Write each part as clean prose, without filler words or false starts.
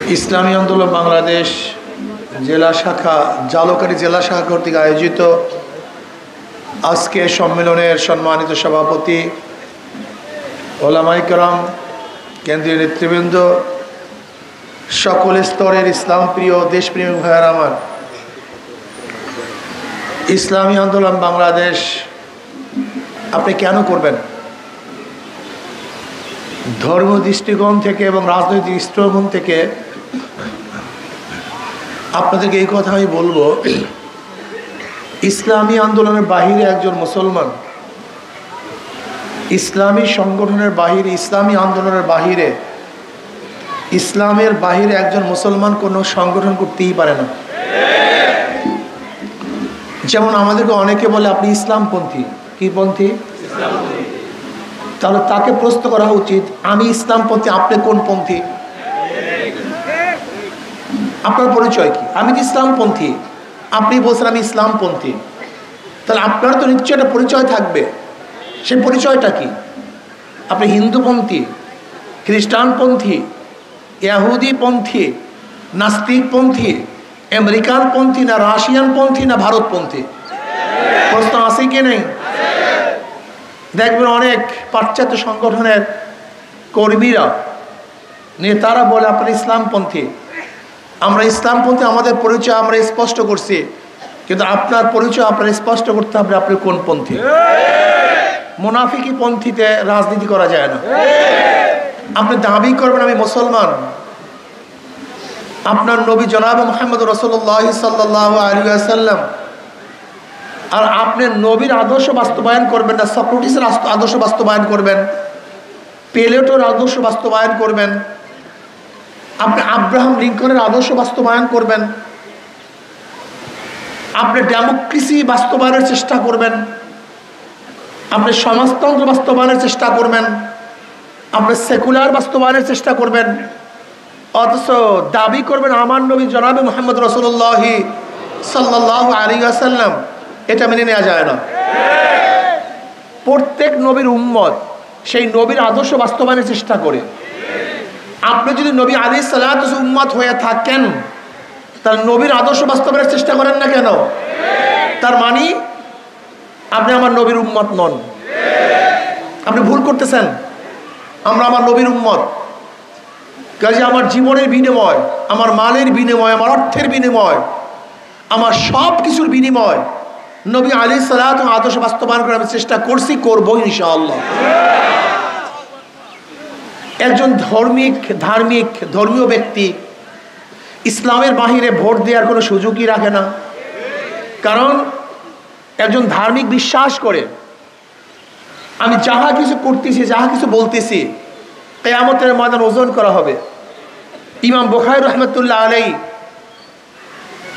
ইসলামী আন্দোলন বাংলাদেশ জেলা শাখা জালকারী জেলা শাখা কর্তৃক আয়োজিত আজকে সম্মেলনের সম্মানিত সভাপতি ওলামায়ে কেরাম, কেন্দ্রীয় নেতৃবৃন্দ, সকল স্তরের ইসলাম প্রিয় দেশপ্রেমিক ভাইয়েরা আমার, ইসলামী আন্দোলন বাংলাদেশ আপনি কেন করবেন? ধর্ম দৃষ্টিকোণ থেকে এবং রাজনৈতিক দৃষ্টিকোণ থেকে আপনাদেরকে এই কথা আমি বলবো, ইসলামী আন্দোলনের বাহিরে একজন মুসলমান, ইসলামী সংগঠনের বাহিরে, ইসলামী আন্দোলনের বাহিরে, ইসলামের বাহিরে একজন মুসলমান কোনো সংগঠন করতেই পারে না। যেমন আমাদেরকে অনেকে বলে আপনি ইসলামপন্থী। কি পন্থী? তাহলে তাকে প্রশ্ন করা উচিত, আমি ইসলামপন্থী, আপনি কোন পন্থী? আপনার পরিচয় কি? আমি তো ইসলামপন্থী, আপনি বলছেন আমি ইসলামপন্থী, তাহলে আপনার তো নিশ্চয় একটা পরিচয় থাকবে। সেই পরিচয়টা কি? আপনি হিন্দুপন্থী, খ্রিস্টানপন্থী, ইহুদিপন্থী, নাস্তিকপন্থী, আমেরিকানপন্থী, না রাশিয়ানপন্থী, না ভারতপন্থী? প্রশ্ন আছে কি নেই? দেখবেন অনেক পাশ্চাত্য সংগঠনের কর্মীরা, নেতারা বলে আপনার ইসলামপন্থী। আমরা ইসলামপন্থী, আমাদের পরিচয় আমরা স্পষ্ট করছি, কিন্তু আপনার পরিচয় আপনার স্পষ্ট করতে হবে আপনি কোন পন্থী। মুনাফিকি পন্থীতে রাজনীতি করা যায় না। আপনি দাবি করবেন আমি মুসলমান, আপনার নবী জনাব মুহাম্মদ রাসূলুল্লাহ সাল্লাল্লাহু আলাইহি ওয়াসাল্লাম, আর আপনি নবীর আদর্শ বাস্তবায়ন করবেন না, সক্রেটিসের আদর্শ বাস্তবায়ন করবেন, প্লেটোর আদর্শ বাস্তবায়ন করবেন, আপনি আব্রাহাম লিঙ্কনের আদর্শ বাস্তবায়ন করবেন, আপনি ডেমোক্রেসি বাস্তবায়নের চেষ্টা করবেন, আপনি সমাজতন্ত্র বাস্তবায়নের চেষ্টা করবেন, আপনি সেকুলার বাস্তবায়নের চেষ্টা করবেন, অথচ দাবি করবেন আমার নবী জনাবে মুহাম্মদ রাসূলুল্লাহ সাল্লাল্লাহু আলাইহি ওয়াসাল্লাম। এটা মেনে নেওয়া যায় না। প্রত্যেক নবীর উম্মত সেই নবীর আদর্শ বাস্তবায়নের চেষ্টা করে। আপনি যদি নবী আলাইহিস সালাতু উম্মত হয়ে থাকেন, তাহলে নবীর আদর্শ বাস্তবায়নের চেষ্টা করেন না কেন? তার মানে আপনি আমার নবীর উম্মত নন। আপনি ভুল করতেছেন। আমরা আমার নবীর উম্মত, কাজে আমার জীবনের বিনিময়, আমার মালের বিনিময়, আমার অর্থের বিনিময়, আমার সব কিছুর বিনিময় নবী আলাইহিস সালাতু আদর্শ বাস্তবায়ন করার আমি চেষ্টা করছি, করবো ইনশাআল্লাহ। একজন ধর্মীয় ব্যক্তি ইসলামের বাহিরে ভোট দেওয়ার কোনো সুযোগই রাখে না, কারণ একজন ধার্মিক বিশ্বাস করে আমি যাহা কিছু করতেছি, যাহা কিছু বলতেছি, কিয়ামতের ময়দানে ওজন করা হবে। ইমাম বুখারী রাহমাতুল্লাহ আলাইহি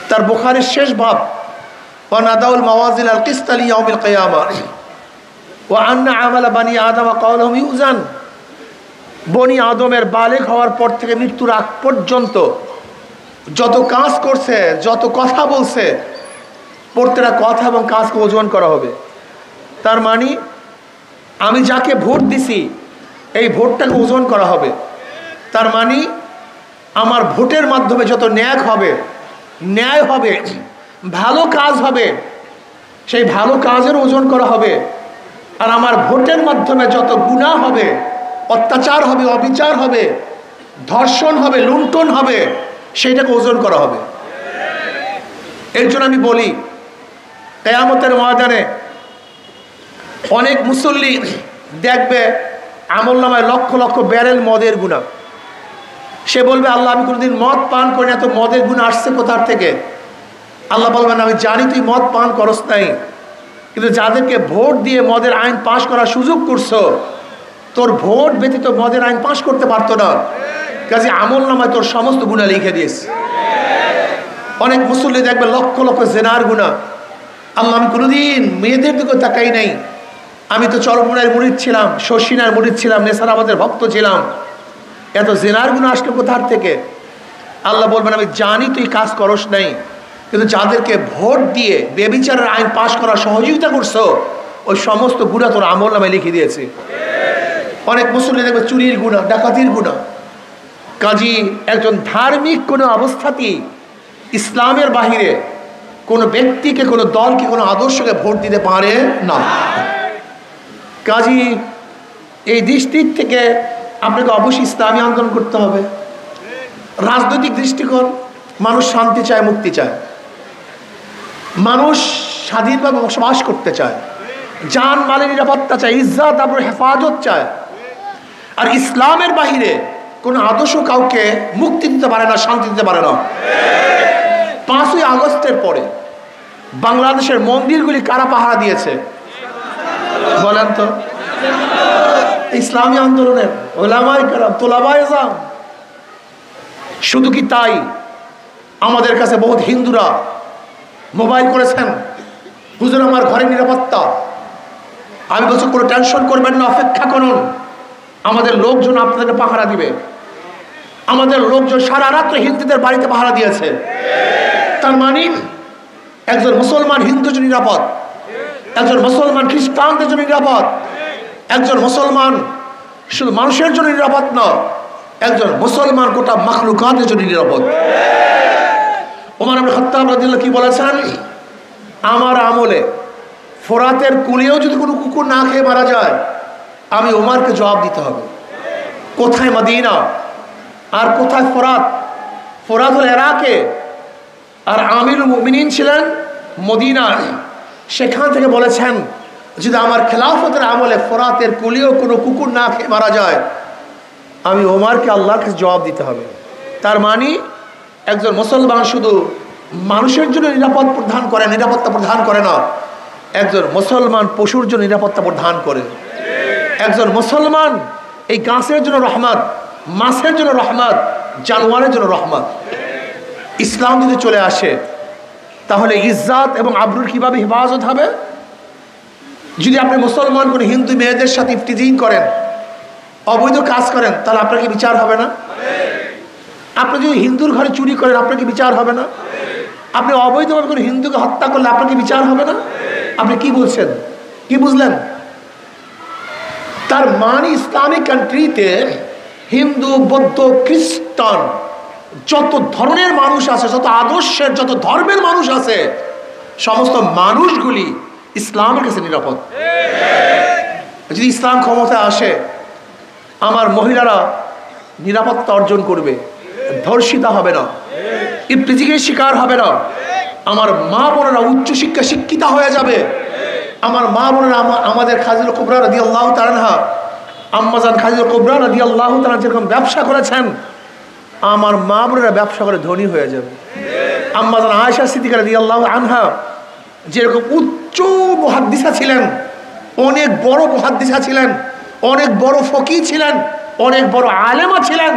তার বুখারীর শেষ ভাব, ওয়া নাদাউল মাওয়াজিন আল কিসত লিয়াউমিল কিয়ামাহ ওয়া আন্না আমালা বানি আদম কাওলুহুম ইউজান, বনি আদমের বালেগ হওয়ার পর থেকে মৃত্যুর আগ পর্যন্ত যত কাজ করছে, যত কথা বলছে, প্রত্যেকটা কথা এবং কাজকে ওজন করা হবে। তার মানে আমি যাকে ভোট দিছি এই ভোটটাকে ওজন করা হবে। তার মানে আমার ভোটের মাধ্যমে যত ন্যায় হবে, ভালো কাজ হবে, সেই ভালো কাজের ওজন করা হবে। আর আমার ভোটের মাধ্যমে যত গুনাহ হবে, অত্যাচার হবে, অবিচার হবে, ধর্ষণ হবে, লুণ্ঠন হবে, সেইটাকে ওজন করা হবে। এর জন্য আমি বলি, কিয়ামতের ময়দানে অনেক মুসল্লি দেখবে আমলনামায় লক্ষ লক্ষ ব্যারেল মদের গুনাহ। সে বলবে আল্লাহ আমি কোনোদিন মদ পান করি না, তো মদের গুনাহ আসছে কোথার থেকে? আল্লাহ বলবেন আমি জানি তুই মদ পান করস নাই, কিন্তু যাদেরকে ভোট দিয়ে মদের আইন পাশ করার সুযোগ করছো, তোর ভোট ব্যতীত মদের আইন পাশ করতে পারতো না, কাজে আমলনামায় তোর সমস্ত গুনাহ লিখে দিয়েছে। অনেক মুসল্লি দেখবে লক্ষ লক্ষ জেনার গুনাহ। আল্লাহ আমি কোনোদিন মেয়েদের দিকে তাকাই নাই, আমি তো চরমুনার মুরিদ ছিলাম, শশিনার মুরিদ ছিলাম, নেসারাবাদের ভক্ত ছিলাম, এত জেনার গুনাহ আসলো কোথার থেকে? আল্লাহ বলবেন আমি জানি তুই কাজ করস নাই, কিন্তু যাদেরকে ভোট দিয়ে বেবিচারের আইন পাশ করার সহযোগিতা করছো, ওই সমস্ত গুনাহ তোর আমলনামায় লিখে দিয়েছে। অনেক মুসল্লি দেখবে চুরির গুনাহ, ডাকাতির গুনাহ, কাজী একজন ধার্মিক কোনো অবস্থাতেই ইসলামের বাহিরে কোনো ব্যক্তিকে, কোনো দলকে, কোনো আদর্শকে ভোট দিতে পারে না। কাজী এই দৃষ্টির থেকে আপনাকে অবশ্যই ইসলামী আন্দোলন করতে হবে। রাজনৈতিক দৃষ্টিকোণ, মানুষ শান্তি চায়, মুক্তি চায়, মানুষ স্বাধীনভাবে বসবাস করতে চায়, জান মালের নিরাপত্তা চায়, ইজ্জত আবরু হেফাজত চায়। আর ইসলামের বাহিরে কোনো আদর্শ কাউকে মুক্তি দিতে পারে না, শান্তি দিতে পারে না। 5ই আগস্টের পরে বাংলাদেশের মন্দিরগুলি কারা পাহারা দিয়েছে বলেন তো? ইসলামী আন্দোলনের ওলামায়ে কেরাম, তোলাবায়ে ইলম। শুধু কি তাই, আমাদের কাছে বহুত হিন্দুরা মোবাইল করেছেন, হুজুর আমার ঘরের নিরাপত্তা। আমি বলছি কোনো টেনশন করবেন না, অপেক্ষা করুন, আমাদের লোকজন আপনাদেরকে পাহারা দিবে। আমাদের লোকজন সারা রাত্রে হিন্দুদের বাড়িতে পাহারা দিয়েছে। তার মানে একজন মুসলমান হিন্দুর জন্য নিরাপদ, একজন মুসলমান খ্রিস্টানদের জন্য নিরাপদ, একজন মুসলমান শুধু মানুষের জন্য নিরাপদ না, একজন মুসলমান গোটা মাখলুকাতের জন্য নিরাপদ। ওমর ইবনে খাত্তাব রাদিয়াল্লাহু কি বলেছেন? আমার আমলে ফোরাতের কুলিয়েও যদি কোনো কুকুর না খেয়ে মারা যায়, আমি ওমরকে জবাব দিতে হবে। কোথায় মদিনা আর কোথায় ফোরাত? ফোরাত হল ইরাকে, আর আমিরুল মুমিনিন ছিলেন মদিনায়। সেখান থেকে বলেছেন যদি আমার খেলাফতের আমলে ফোরাতের কুলিয়েও কোনো কুকুর না খেয়ে মারা যায়, আমি ওমরকে আল্লাহর কাছে জবাব দিতে হবে। তার মানে একজন মুসলমান শুধু মানুষের জন্য নিরাপত্তা প্রদান করে না, একজন মুসলমান পশুর জন্য নিরাপত্তা প্রদান করে। একজন মুসলমান এই গাছের জন্য রহমত, মাছের জন্য রহমত, জানোয়ারের জন্য রহমত। ইসলাম যদি চলে আসে তাহলে ইজ্জত এবং আবরুর কিভাবে হেফাজত হবে? যদি আপনি মুসলমান কোনো হিন্দু মেয়েদের সাথে ইফতিজিং করেন, অবৈধ কাজ করেন, তাহলে আপনার কি বিচার হবে না? আপনি যদি হিন্দুর ঘরে চুরি করেন, আপনার কি বিচার হবে না? আপনি অবৈধভাবে কোনো হিন্দুকে হত্যা করলে আপনার কি বিচার হবে না? আপনি কি বলছেন? কি বুঝলেন? তার মানে ইসলামিক কান্ট্রিতে হিন্দু, বৌদ্ধ, খ্রিস্টান যত ধরনের মানুষ আছে, যত আদর্শের, যত ধর্মের মানুষ আছে, সমস্ত মানুষগুলি ইসলামের কাছে নিরাপদ। যদি ইসলাম ক্ষমতায় আসে, আমার মহিলারা নিরাপত্তা অর্জন করবে, ধর্ষিতা হবে না, ইফতিজিংয়ের শিকার হবে না। আমার মা বোনেরা উচ্চশিক্ষা শিক্ষিতা হয়ে যাবে। আমার মা বোনেরা আমাদের খাদিজা কুবরা রাদিয়াল্লাহু তাআলা আনহা, আম্মাজান খাদিজা কুবরা রাদিয়াল্লাহু তাআলা যেরকম ব্যবসা করেছেন, আমার মা বোনেরা ব্যবসা করে ধনী হয়ে যাবে। আম্মাজান আয়েশা সিদ্দিকা রাদিয়াল্লাহু আনহা যেরকম উচ্চ মুহাদ্দিসা ছিলেন, অনেক বড় মুহাদ্দিসা ছিলেন, অনেক বড় ফকি ছিলেন, অনেক বড় আলেমা ছিলেন,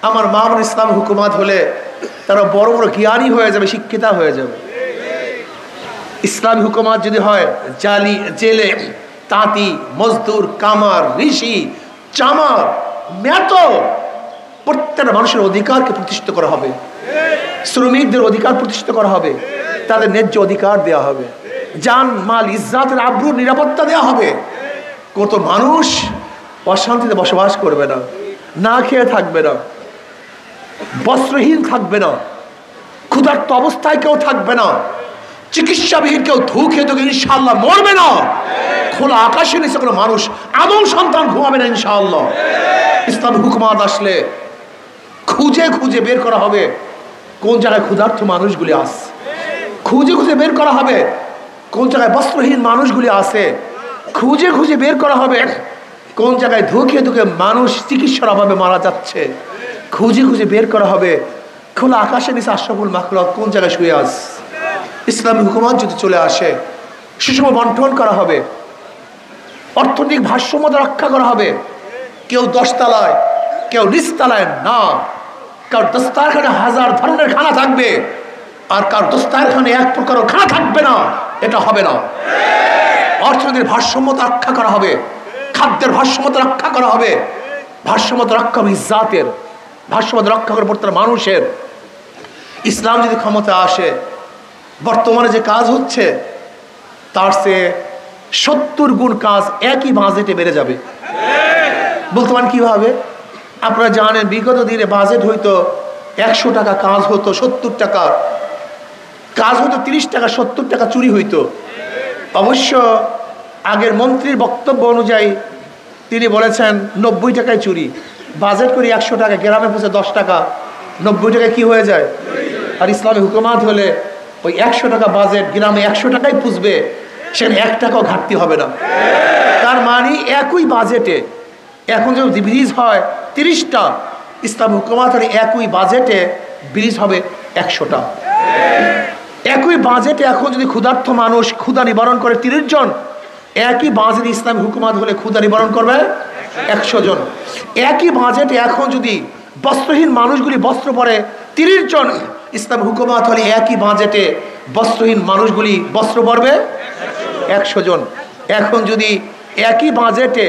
আমার মা বোন ইসলাম হুকুমাত হলে তারা বড় বড় জ্ঞানী হয়ে যাবে, শিক্ষিতা হয়ে যাবে। ইসলামী হুকুমাত যদি হয়, জালি, জেলে, তাঁতি, মজদুর, কামার, ঋষি, চামার, মেতো, প্রত্যেকটা মানুষের অধিকারকে প্রতিষ্ঠিত করা হবে। শ্রমিকদের অধিকার প্রতিষ্ঠিত করা হবে, তাদের ন্যায্য অধিকার দেওয়া হবে, জান মাল ইজ্জতের আবরুর নিরাপত্তা দেওয়া হবে। কত মানুষ অশান্তিতে বসবাস করবে না, না খেয়ে থাকবে না, বস্ত্রহীন থাকবে না, ক্ষুধার্ত অবস্থায় কেউ থাকবে না, চিকিৎসাবিহীন কেউ ধুকে ধুকে ইনশাআল্লাহ মরবে না। খোলা আকাশের নিচে কোনো মানুষ আদম সন্তান ঘুমাবে না ইনশাআল্লাহ। ইসলাম হুকুমাত আসলে খুঁজে খুঁজে বের করা হবে কোন জায়গায় ক্ষুধার্ত মানুষগুলি আছে, খুঁজে খুঁজে বের করা হবে কোন জায়গায় বস্ত্রহীন মানুষগুলি আছে, খুঁজে খুঁজে বের করা হবে কোন জায়গায় ধুকে ধুকে মানুষ চিকিৎসার অভাবে মারা যাচ্ছে, খুঁজে খুঁজে বের করা হবে খোলা আকাশের নিচে আশরাফুল মাখলুকাত কোন জায়গায় শুয়ে আছে। ইসলামী হুকুমাত যদি চলে আসে, সুষম বন্টন করা হবে, অর্থনৈতিক ভারসাম্যতা রক্ষা করা হবে। কেউ 10 তলায়, কেউ নিচ তলায় না, কারোর দস্তারখানে 1000 ধরনের খানা থাকবে, আর কারোর দস্তারখানে এক প্রকার খানা থাকবে না, এটা হবে না। অর্থনৈতিক ভারসাম্যতা রক্ষা করা হবে, খাদ্যের ভারসাম্যতা রক্ষা করা হবে, ভারসাম্যতা রক্ষা হবে ইজ্জাতের, ভারসাম্যতা রক্ষা করে প্রত্যেকটা মানুষের। ইসলাম যদি ক্ষমতা আসে, বর্তমানে যে কাজ হচ্ছে তার চেয়ে 70 গুণ কাজ একই বাজেটে বেড়ে যাবে। বলতে পারেন কিভাবে? আপনারা জানেন বিগত দিনে বাজেট হইতো 100 টাকা কাজ হতো, 70 টাকা কাজ হতো, 30 টাকা 70 টাকা চুরি হইতো। অবশ্য আগের মন্ত্রীর বক্তব্য অনুযায়ী তিনি বলেছেন 90 টাকায় চুরি। বাজেট করি 100 টাকা, গ্রামে পৌঁছে 10 টাকা, 90 টাকায় কি হয়ে যায়? আর ইসলামী হুকুমাত হলে ওই 100 টাকা বাজেট গ্রামে 100 টাকাই পুষবে, সেখানে 1 টাকাও ঘাটতি হবে না। তার মানে একই বাজেটে এখন যদি ব্রিজ হয় 30টা, ইসলামী হুকুমাত হলে একই বাজেটে ব্রিজ হবে 100টা। একই বাজেটে এখন যদি ক্ষুধার্ত মানুষ ক্ষুধা নিবারণ করে 30 জন, একই বাজেটে ইসলামী হুকুমাত হলে ক্ষুধা নিবারণ করবে 100 জন। একই বাজেটে এখন যদি বস্ত্রহীন মানুষগুলি বস্ত্র পরে 30 জন, ইসলামী হুকুমাত হলে একই বাজেটে বস্ত্রহীন মানুষগুলি বস্ত্র পরবে 100 জন। এখন যদি একই বাজেটে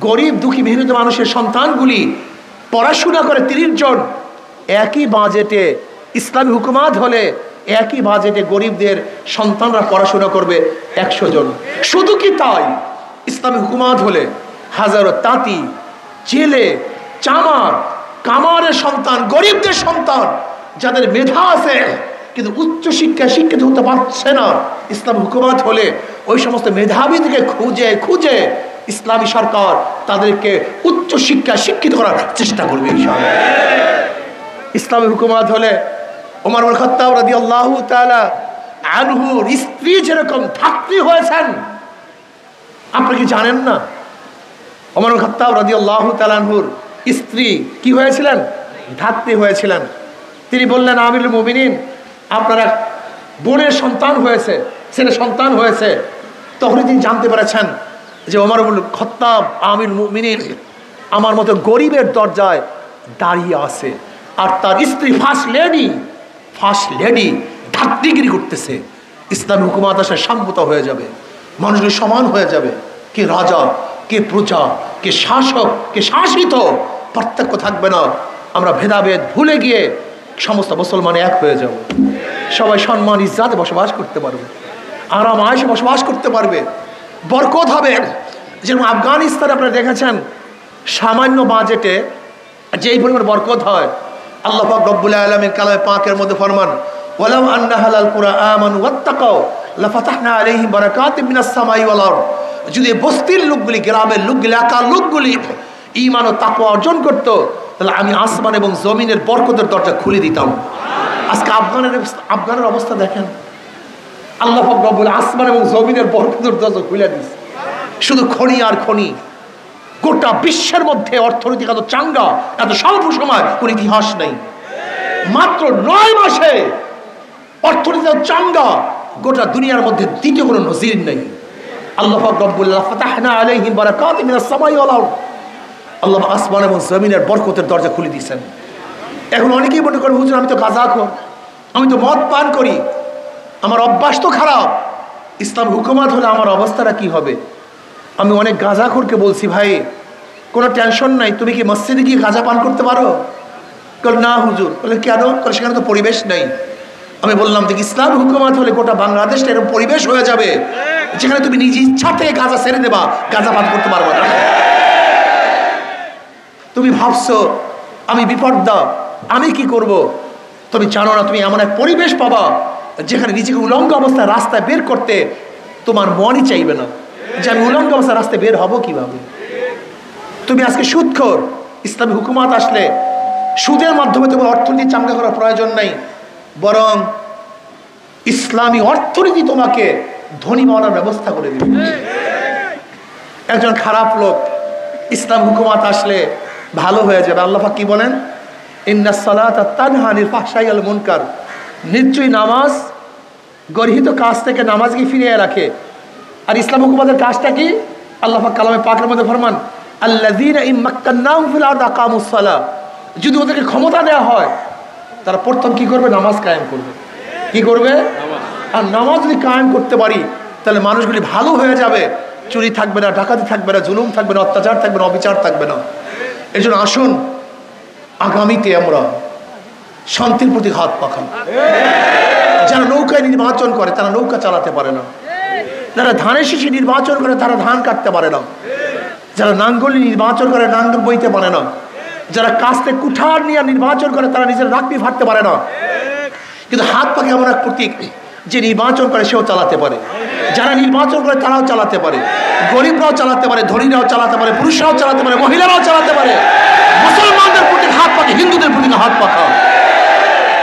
গরিব দুঃখী মেহনত মানুষের সন্তানগুলি পড়াশোনা করে 30 জন, একই বাজেটে ইসলামী হুকুমাত হলে একই বাজেটে গরিবদের সন্তানরা পড়াশোনা করবে 100 জন। শুধু কি তাই, ইসলামী হুকুমাত হলে হাজারো তাঁতি, জেলে, চামার, কামারের সন্তান, গরিবদের সন্তান যাদের মেধা আছে কিন্তু উচ্চ শিক্ষায় শিক্ষিত হতে পারছে না, ইসলামী হুকুমাত হলে ওই সমস্ত মেধাবীদেরকে খুঁজে খুঁজে ইসলামী সরকার তাদেরকে উচ্চ শিক্ষায় শিক্ষিত করার চেষ্টা করবে ইনশাআল্লাহ। ইসলামী হুকুমাত হলে ওমর ইবনে খাত্তাব রাদিয়াল্লাহু তাআলা আনহুর স্ত্রী যেরকম ধাত্রী হয়েছেন, আপনি কি জানেন না? ওমর ইবনে খাত্তাব রাদিয়াল্লাহু তাআলা আনহুর স্ত্রী কি হয়েছিলেন? ধাত্রী হয়েছিলেন। তিনি বললেন, আমিরুল মুমিনিন, আপনার এক বোনের সন্তান হয়েছে, ছেলে সন্তান হয়েছে। তখনই তিনি জানতে পেরেছেন যে ওমর ইবনে খাত্তাব আমিরুল মুমিনিন আমার মতো গরিবের দরজায় দাঁড়িয়ে আছে, আর তার স্ত্রী ফার্স্ট লেডি ধাত্রীগিরি করতেছে। ইসলামী হুকুমাত আসে সাম্যতা হয়ে যাবে, মানুষগুলি সমান হয়ে যাবে। কে রাজা, কে প্রজা, কে শাসক, কে শাসিত পার্থক্য থাকবে না। আমরা ভেদাভেদ ভুলে গিয়ে সমস্ত মুসলমান এক হয়ে যাব। সবাই সম্মান ইজ্জাতে বসবাস করতে পারবে, আরাম আয়েশে বসবাস করতে পারবে, বরকত হবে। যেরকম আফগানিস্তানে আপনারা দেখেছেন সামান্য বাজেটে যেই পরিমাণ বরকত হয়, আল্লাহ পাক রব্বুল আলামিন কালামে পাকের মধ্যে ফরমান, ওয়ালাউ আন্না আহলাল কুরা আমানু ওয়াত্তাকাউ লাফাতাহনা আলাইহিম বারাকাতিম মিনাস সামাই ওয়াল আরদ। যদি বস্তির লোকগুলি, গ্রামের লোকগুলি, এলাকার লোকগুলি ঈমান ও তাকওয়া অর্জন করত, তাহলে আমি আসমান এবং জমিনের বরকতের দরজা খুলে দিতাম। আজকে আফগানের অবস্থা দেখেন, আল্লাহ পাক রব্বুল আসমান এবং জমিনের বরকতের দরজা খুলে দিয়েছে। শুধু খনি আর খনি। গোটা বিশ্বের মধ্যে অর্থনৈতিক এত চাঙ্গা, এত স্বল্প সময় কোন ইতিহাস নেই। মাত্র 9 মাসে অর্থনৈতিক চাঙ্গা গোটা দুনিয়ার মধ্যে দ্বিতীয় কোনো নজির নেই। আল্লাহ পাক রব্বুল ফাতাহনা আলাইহিম বারাকাতিম মিনাস সামাই ওয়াল আরদ। আল্লাহ আসমান এবং জমিনের বরকতের দরজা খুলে দিয়েছেন। এখন অনেকেই মনে করে, হুজুর আমি তো গাঁজাখোর, আমি তো মদ পান করি, আমার অভ্যাস তো খারাপ, ইসলাম হুকুমাত হলে আমার অবস্থাটা কি হবে? আমি অনেক গাঁজাখোরকে বলছি, ভাই কোনো টেনশন নাই, তুমি কি মসজিদে গিয়ে গাঁজা পান করতে পারো? না হুজুর। বলে কেন? সেখানে তো পরিবেশ নেই। আমি বললাম, দেখ ইসলাম হুকুমাত হলে গোটা বাংলাদেশটা এরকম পরিবেশ হয়ে যাবে যেখানে তুমি নিজ ইচ্ছা থেকে গাঁজা ছেড়ে দেবা, গাঁজা পান করতে পারবো না। তুমি ভাবছো আমি বিপর্দা, আমি কি করব? তুমি জানো না, তুমি এমন এক পরিবেশ পাবা যেখানে নিজেকে উলঙ্গ অবস্থায় রাস্তায় বের করতে তোমার মনই চাইবে না যে আমি উলঙ্গ অবস্থায় রাস্তায় বের হব কিভাবে। তুমি আজকে সুদখোর, ইসলামী হুকুমাত আসলে সুদের মাধ্যমে তোমার অর্থনীতি চাঙ্গা করার প্রয়োজন নাই, বরং ইসলামী অর্থনীতি তোমাকে ধনী বানানোর ব্যবস্থা করে দেবে। একজন খারাপ লোক ইসলাম হুকুমাত আসলে ভালো হয়ে যাবে। আল্লাহ পাক কি বলেন? ইন্নাস সালাতা তানহা আনিল ফাহশাই ওয়াল মুনকার। নিশ্চয়ই নামাজ গর্হিত কাজ থেকে নামাজকে ফিরিয়ে রাখে। আর ইসলাম হুকুমাতের কাজটা কি? আল্লাহ পাক কালামে পাকের মধ্যে ফরমান, আল্লাযীনা ইম্মাক্কান্নাহুম ফিল আরদি আকামুস সালাহ। যদি ওদেরকে ক্ষমতা দেওয়া হয়, তারা প্রথম কি করবে? নামাজ কায়েম করবে। কি করবে? আর নামাজ যদি কায়েম করতে পারি তাহলে মানুষগুলি ভালো হয়ে যাবে। চুরি থাকবে না, ডাকাতি থাকবে না, জুলুম থাকবে না, অত্যাচার থাকবে না, অবিচার থাকবে না। এই জন্য আসুন আগামীতে আমরা শান্তির প্রতি হাত পাখান। যারা নৌকায় নির্বাচন করে তারা নৌকা চালাতে পারে না, যারা ধানের শীষে নির্বাচন করে তারা ধান কাটতে পারে না, যারা নাঙ্গল নির্বাচন করে নাঙ্গল বইতে পারে না, যারা কাস্তে কুঠার নিয়ে নির্বাচন করে তারা নিজের রাখবি ফাটতে পারে না, কিন্তু হাত পাকে এমন এক প্রতীক যে নির্বাচন করে সেও চালাতে পারে, যারা নির্বাচন করে তারাও চালাতে পারে, গরিবরাও চালাতে পারে, ধনীরাও চালাতে পারে, পুরুষরাও চালাতে পারে, মহিলারাও চালাতে পারে। মুসলমানদের প্রতীক হাত পাখা, হিন্দুদের প্রতীক হাত পাখা।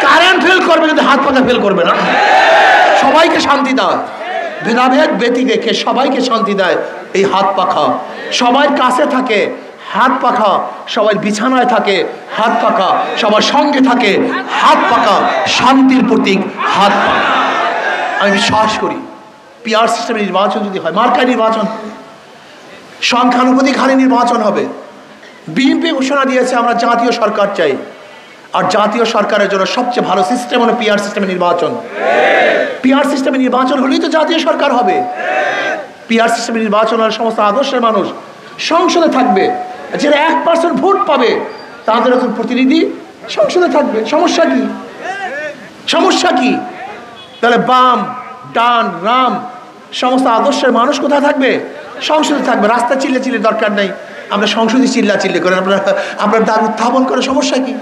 কারেন্ট ফেল করবে কিন্তু হাত পাখা ফেল করবে না। সবাইকে শান্তি দেয়, ভেদাভেদ ব্যতি রেখে সবাইকে শান্তি দেয় এই হাত পাখা। সবার কাছে থাকে হাত পাখা, সবাই বিছানায় থাকে হাত পাখা, সবার সঙ্গে থাকে হাত পাখা। শান্তির প্রতীক হাত পাখা। আমি বিশ্বাস করি পিআর সিস্টেমের নির্বাচন যদি হয়, মার্কায় নির্বাচন, সংখ্যানুপাতিক হারে নির্বাচন হবে। বিএনপি ঘোষণা দিয়েছে আমরা জাতীয় সরকার চাই, আর জাতীয় সরকারের জন্য সবচেয়ে ভালো সিস্টেম হলো পিআর সিস্টেমের নির্বাচন। পিআর সিস্টেমের নির্বাচন হলেই তো জাতীয় সরকার হবে। পিআর সিস্টেমের নির্বাচন হলে সমস্ত আদর্শের মানুষ সংসদে থাকবে, যারা 1% ভোট পাবে তাদের একজন প্রতিনিধি সংসদে থাকবে। সমস্যা কি? সমস্যা কি? তাহলে বাম ডান রাম সমস্ত আদর্শের মানুষ কোথায় থাকবে? সংসদে থাকবে। রাস্তা চিল্লে চিল্লে দরকার নেই, আমরা সংসদে চিল্লা চিল্লে করেন, আপনার দাবি উত্থাপন করে। সমস্যা কি?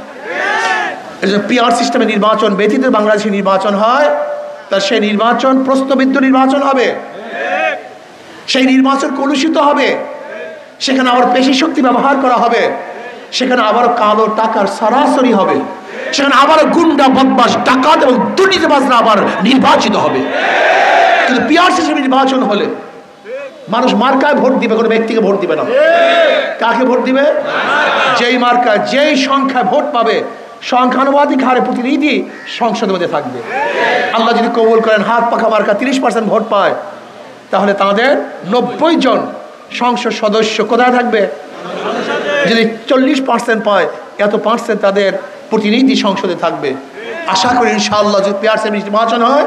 পিআর সিস্টেমে নির্বাচন ব্যতীত বাংলাদেশে নির্বাচন হয়, তা সেই নির্বাচন প্রশ্নবিদ্ধ নির্বাচন হবে, সেই নির্বাচন কলুষিত হবে, সেখানে আবার পেশি শক্তি ব্যবহার করা হবে, সেখানে আবারও কালো টাকার সরাসরি হবে, সেখানে আবারও গুন্ডা বদমাশ ডাকাত এবং দুর্নীতিবাজরা আবার নির্বাচিত হবে। কিন্তু পিআর সিস্টেমে নির্বাচন হলে মানুষ মার্কায় ভোট দিবে, কোনো ব্যক্তিকে ভোট দিবে না। কাকে ভোট দিবে? যেই মার্কায় যেই সংখ্যায় ভোট পাবে সংখ্যানুপাতিক হারে প্রতিনিধি সংসদের মধ্যে থাকবে। আল্লাহ যদি কবুল করেন হাত পাখা মার্কা 30% ভোট পায়, তাহলে তাদের 90 জন সংসদ সদস্য কোথায় থাকবে? যদি 40% পায়, এত পার্সেন্ট তাদের প্রতিনিধি সংসদে থাকবে। আশা করি ইনশাআল্লাহ যদি পিআর সিস্টেম নির্বাচন হয়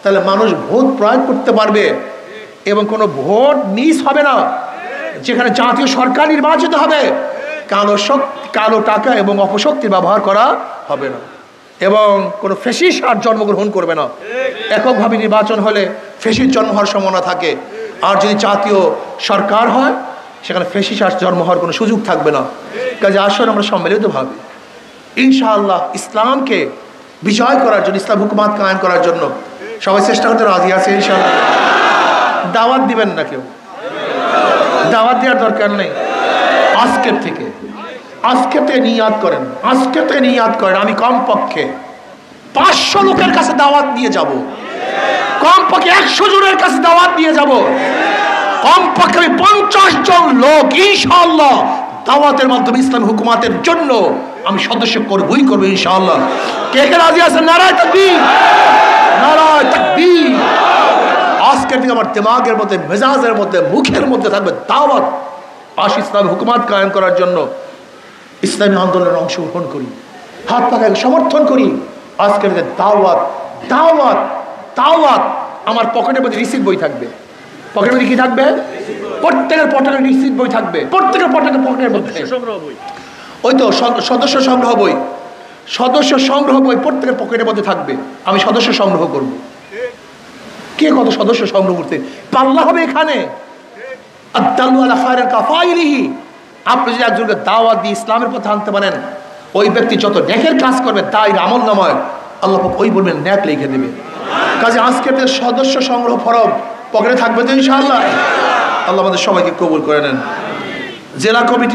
তাহলে মানুষ ভোট প্রয়োগ করতে পারবে এবং কোনো ভোট মিস হবে না। যেখানে জাতীয় সরকার নির্বাচিত হবে, কালো টাকা এবং অপশক্তির ব্যবহার করা হবে না, এবং কোনো ফ্যাসিস্ট আর জন্মগ্রহণ করবে না। এককভাবে নির্বাচন হলে ফ্যাসিস্ট জন্ম হওয়ার সম্ভাবনা থাকে, আর যদি জাতীয় সরকার হয় সেখানে ফ্যাসিস্ট আর জন্ম হওয়ার কোনো সুযোগ থাকবে না। কাজে আসলে আমরা সম্মিলিতভাবে ইনশাআল্লাহ ইসলামকে বিজয় করার জন্য, ইসলাম হুকুমাত কায়েম করার জন্য সবাই চেষ্টা করতে রাজি আছে ইনশাআল্লাহ। দাওয়াত দিবেন না, কেউ দাওয়াত দেওয়ার দরকার নেই। আজকের থেকে নিয়াত করেন, আজকের থেকে নিয়াত করেন আমি কমপক্ষে 500 লোকের কাছে দাওয়াত নিয়ে যাব, কমপক্ষে 100 জনের কাছে দাওয়াত নিয়ে যাব, কমপক্ষে 50 জন লোক ইনশাআল্লাহ দাওয়াতের মাধ্যমে ইসলাম হুকুমাতের জন্য আমি সদস্য করবই করবো ইনশাআল্লাহ। কে কে রাজি আছেন? নারায়ে তাকবীর, নারায়ে তাকবীর। আজকের থেকে আমার দিমাগের মধ্যে, মেজাজের মধ্যে, মুখের মধ্যে থাকবে দাওয়াত। আসি ইসলাম হুকুমাত কায়েম করার জন্য ইসলামী আন্দোলনে অংশগ্রহণ করি, হাত পাখাকে সমর্থন করি। আজকের থেকে দাওয়াত দাওয়াত দাওয়াত। আমার পকেটের মধ্যে রিসিট বই থাকবে, পকেটের মধ্যে কি থাকবে? প্রত্যেকের পকেটে রিসিট বই থাকবে, প্রত্যেকের পকেটের মধ্যে ওই তো সদস্য সংগ্রহ বই, সদস্য সংগ্রহ বই প্রত্যেকের পকেটের মধ্যে থাকবে। আমি সদস্য সংগ্রহ করব। কে কত সদস্য সংগ্রহ করতে পাল্লা হবে এখানে। আপনি যদি একজনকে দাওয়াত দিয়ে ইসলামের পথে আনতে পারেন, ওই ব্যক্তি যত নেকের কাজ করবে তাই আমল নামায় আল্লাহ ওই বলবেন নেক লিখে দেবে। কাজে আজকে সদস্য সংগ্রহ ফরম পকেটে থাকবে তো ইনশাআল্লাহ। আল্লাহ আমাদের সবাইকে কবুল করে নেন। জেলা কমিটি